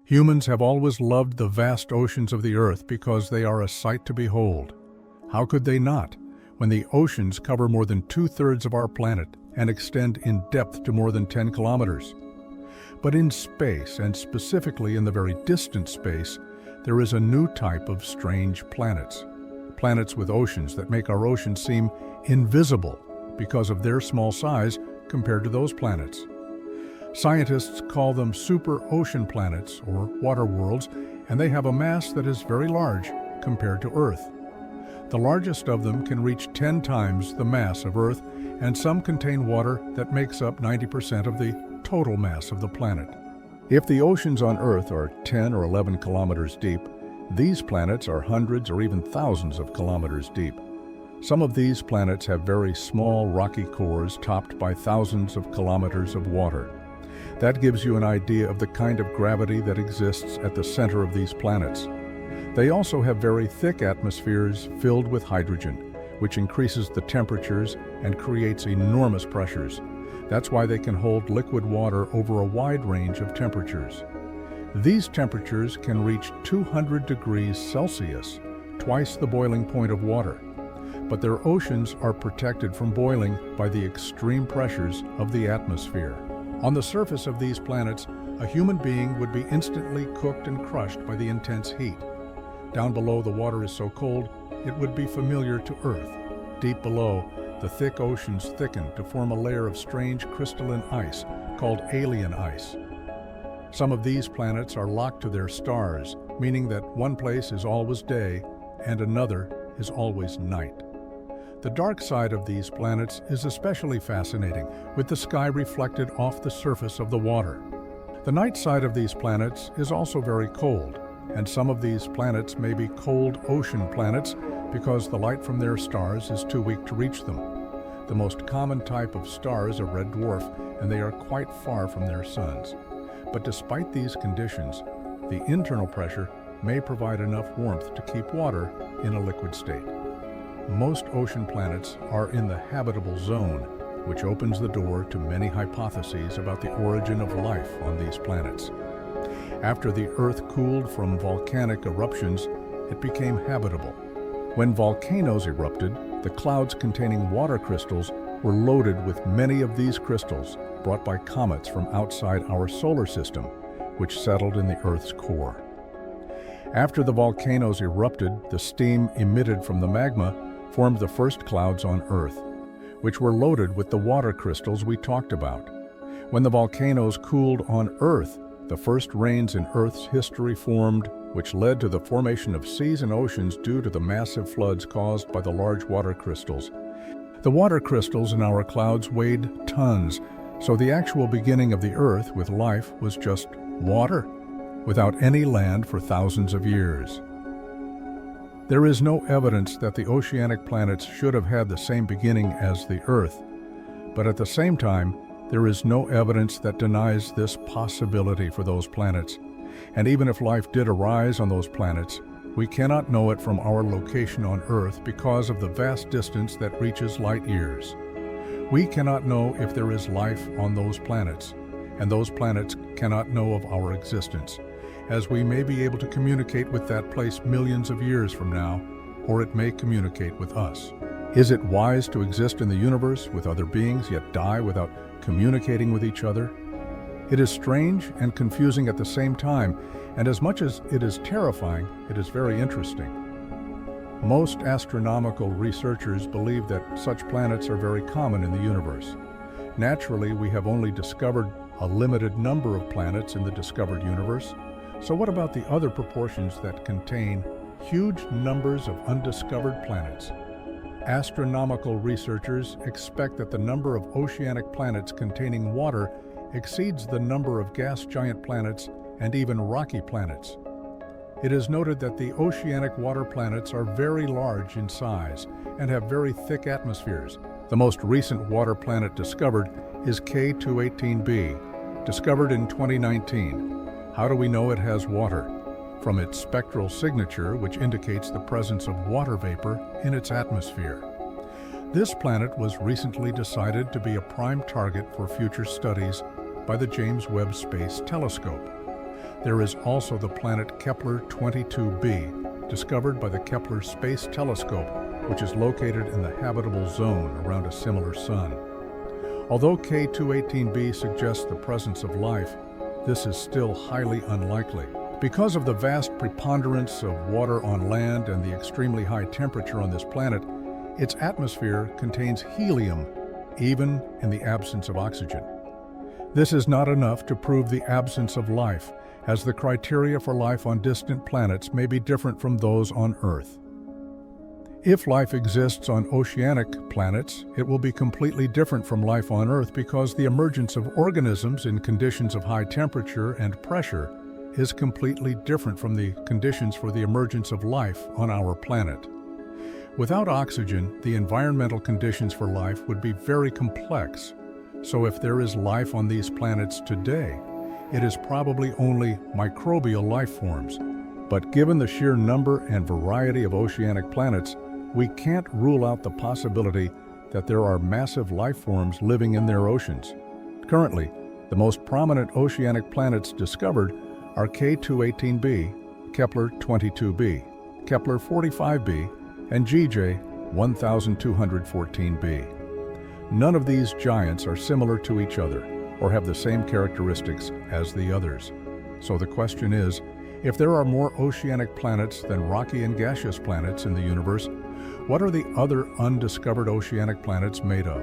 Humans have always loved the vast oceans of the earth because they are a sight to behold. How could they not, when the oceans cover more than 2/3 of our planet and extend in depth to more than 10 kilometers? But in space, and specifically in the very distant space, there is a new type of strange planets. Planets with oceans that make our oceans seem invisible because of their small size compared to those planets. Scientists call them super ocean planets or water worlds, and they have a mass that is very large compared to Earth. The largest of them can reach 10 times the mass of Earth, and some contain water that makes up 90% of the total mass of the planet. If the oceans on Earth are 10 or 11 kilometers deep, these planets are hundreds or even thousands of kilometers deep. Some of these planets have very small rocky cores topped by thousands of kilometers of water. That gives you an idea of the kind of gravity that exists at the center of these planets. They also have very thick atmospheres filled with hydrogen, which increases the temperatures and creates enormous pressures. That's why they can hold liquid water over a wide range of temperatures. These temperatures can reach 200 degrees Celsius, twice the boiling point of water. But their oceans are protected from boiling by the extreme pressures of the atmosphere. On the surface of these planets, a human being would be instantly cooked and crushed by the intense heat. Down below, the water is so cold, it would be familiar to Earth. Deep below, the thick oceans thicken to form a layer of strange crystalline ice called alien ice. Some of these planets are locked to their stars, meaning that one place is always day and another is always night. The dark side of these planets is especially fascinating, with the sky reflected off the surface of the water. The night side of these planets is also very cold, and some of these planets may be cold ocean planets because the light from their stars is too weak to reach them. The most common type of star is a red dwarf, and they are quite far from their suns. But despite these conditions, the internal pressure may provide enough warmth to keep water in a liquid state. Most ocean planets are in the habitable zone, which opens the door to many hypotheses about the origin of life on these planets. After the Earth cooled from volcanic eruptions, it became habitable. When volcanoes erupted, the clouds containing water crystals were loaded with many of these crystals brought by comets from outside our solar system, which settled in the Earth's core. After the volcanoes erupted, the steam emitted from the magma formed the first clouds on Earth, which were loaded with the water crystals we talked about. When the volcanoes cooled on Earth, the first rains in Earth's history formed, which led to the formation of seas and oceans due to the massive floods caused by the large water crystals. The water crystals in our clouds weighed tons, so the actual beginning of the Earth with life was just water, without any land for thousands of years. There is no evidence that the oceanic planets should have had the same beginning as the Earth, but at the same time, there is no evidence that denies this possibility for those planets. And even if life did arise on those planets, we cannot know it from our location on Earth because of the vast distance that reaches light years. We cannot know if there is life on those planets, and those planets cannot know of our existence, as we may be able to communicate with that place millions of years from now, or it may communicate with us. Is it wise to exist in the universe with other beings yet die without communicating with each other? It is strange and confusing at the same time, and as much as it is terrifying, it is very interesting. Most astronomical researchers believe that such planets are very common in the universe. Naturally, we have only discovered a limited number of planets in the discovered universe. So what about the other proportions that contain huge numbers of undiscovered planets? Astronomical researchers expect that the number of oceanic planets containing water exceeds the number of gas giant planets and even rocky planets. It is noted that the oceanic water planets are very large in size and have very thick atmospheres. The most recent water planet discovered is K218b, discovered in 2019. How do we know it has water? From its spectral signature, which indicates the presence of water vapor in its atmosphere. This planet was recently decided to be a prime target for future studies by the James Webb Space Telescope. There is also the planet Kepler 22b, discovered by the Kepler Space Telescope, which is located in the habitable zone around a similar sun. Although K218b suggests the presence of life, this is still highly unlikely. Because of the vast preponderance of water on land and the extremely high temperature on this planet, its atmosphere contains helium, even in the absence of oxygen. This is not enough to prove the absence of life, as the criteria for life on distant planets may be different from those on Earth. If life exists on oceanic planets, it will be completely different from life on Earth because the emergence of organisms in conditions of high temperature and pressure is completely different from the conditions for the emergence of life on our planet. Without oxygen, the environmental conditions for life would be very complex. So if there is life on these planets today, it is probably only microbial life forms. But given the sheer number and variety of oceanic planets, we can't rule out the possibility that there are massive life forms living in their oceans. Currently, the most prominent oceanic planets discovered are K218b, Kepler 22b, Kepler 45b, and GJ 1214b. None of these giants are similar to each other or have the same characteristics as the others. So the question is, if there are more oceanic planets than rocky and gaseous planets in the universe, what are the other undiscovered oceanic planets made of?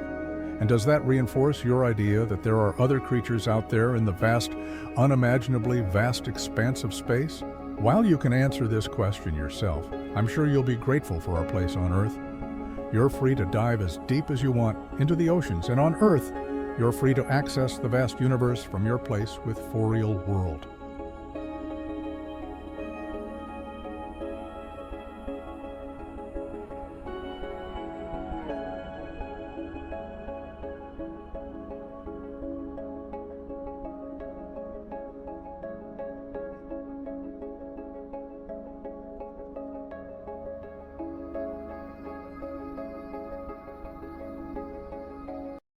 And does that reinforce your idea that there are other creatures out there in the vast, unimaginably vast expanse of space? While you can answer this question yourself, I'm sure you'll be grateful for our place on Earth. You're free to dive as deep as you want into the oceans, and on Earth, you're free to access the vast universe from your place with For Real World.